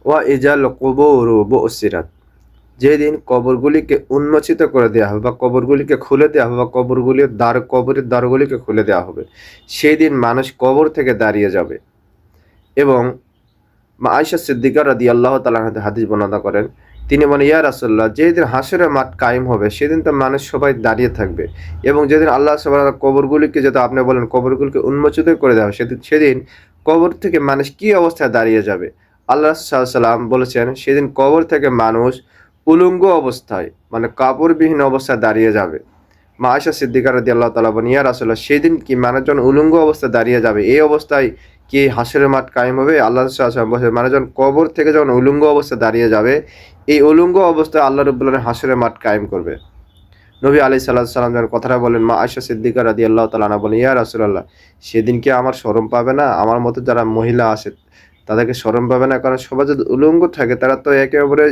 ওয়া ইজাল কুবুরু বুসিরাত, যেদিন কবরগুলিকে উন্মোচিত করে দেওয়া হবে বা কবরগুলিকে খুলে দেওয়া হবে বা কবরের দ্বারগুলিকে খুলে দেওয়া হবে, সেই দিন মানুষ কবর থেকে দাঁড়িয়ে যাবে। এবং মা আয়েশা সিদ্দিকা রাদিয়াল্লাহু তাআলা আনহা হাদিস বর্ণনা করেন, তিনি বলেন, ইয়া রাসূলুল্লাহ, যেদিন হাসরের মাঠ কায়েম হবে সেদিন তো মানুষ সবাই দাঁড়িয়ে থাকবে, এবং যেদিন আল্লাহ সুবহানাহু ওয়া তাআলা কবরগুলিকে, যেটা আপনি বলেন কবরগুলিকে উন্মোচিত করে দেওয়া হবে, সেদিন কবর থেকে মানুষ কি অবস্থায় দাঁড়িয়ে যাবে? আল্লাহ রাসূল সাল্লাল্লাহু আলাইহি ওয়াসাল্লাম বলেছেন, সেদিন কবর থেকে মানুষ উলঙ্গ অবস্থায়, মানে কাপড়বিহীন অবস্থায় দাঁড়িয়ে যাবে। মা আয়েশা সিদ্দিকা রাদিয়াল্লাহু তাআলা বলেন, ইয়া রাসূলুল্লাহ, সেদিন কি মানুষজন উলঙ্গ অবস্থায় দাঁড়িয়ে যাবে? এই অবস্থায় কি হাসরের মাঠ কায়েম হবে? আল্লাহ রাসূল সাল্লাল্লাহু আলাইহি ওয়াসাল্লাম বলেছেন, মানুষজন কবর থেকে যখন উলঙ্গ অবস্থায় দাঁড়িয়ে যাবে, এই উলঙ্গ অবস্থায় আল্লাহ রাব্বুল আলামিন হাসরের মাঠ কায়েম করবে। নবী আলাইহিস সালাম যখন কথাটা বলেন, মা আয়েশা সিদ্দিকা রাদিয়াল্লাহু তাআলা আনহা বলেন, ইয়া রাসূলুল্লাহ, সেদিন কি আমার শরম পাবে না? আমার মতো যারা মহিলা আছে তাদেরকে শরম পাবে না? কারণ সবাই যদি উলঙ্গ থাকে তারা তো একেবারে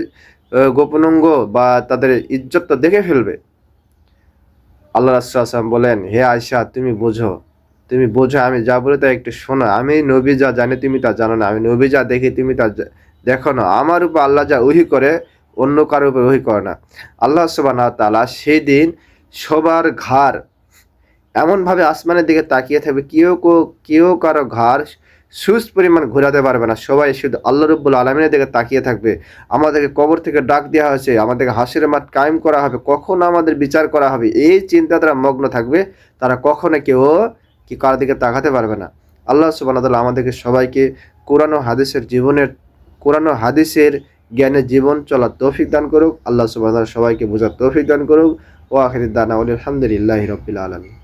গোপনাঙ্গ বা তাদের ইজ্জতটা দেখে ফেলবে। আল্লাহ রাসূল সাল্লাল্লাহু আলাইহি ওয়াসাল্লাম বলেন, হে আয়েশা, তুমি বোঝো, আমি যা বলি তা একটু শোনো। আমি নবী যা জানি তুমি তা জানো না, আমি নবী যা দেখি তুমি তা দেখো না। আমার উপর আল্লাহ যা ওহী করে অন্য কারোর উপর ওহী করে না। আল্লাহ সুবহানাহু ওয়া তাআলা সেই দিন সবার ঘাড় এমনভাবে আসমানের দিকে তাকিয়ে থাকবে, কেউ কারো ঘাড় সুস পরিমাণ ঘোরাতে পারবে না। সবাই শুধু আল্লাহ রাব্বুল আলামিনের দিকে তাকিয়ে থাকবে। আমাদেরকে কবর থেকে ডাক দেওয়া হয়েছে, আমাদেরকে হাসরের মাঠ কায়েম করা হবে, কখন আমাদের বিচার করা হবে, এই চিন্তা তারা মগ্ন থাকবে। তারা কখনো কেউ কারো দিকে তাকাতে পারবে না। আল্লাহ সুবহানাহু ওয়া তাআলা আমাদেরকে সবাইকে কোরআন ও হাদিসের জ্ঞানে জীবন চলার তৌফিক দান করুক। আল্লাহ সুবহানাহু ওয়া তাআলা সবাইকে বোঝার তৌফিক দান করুক। ওয়া আখিরু দাওয়ানা আলহামদুলিল্লাহি রাব্বিল আলামিন।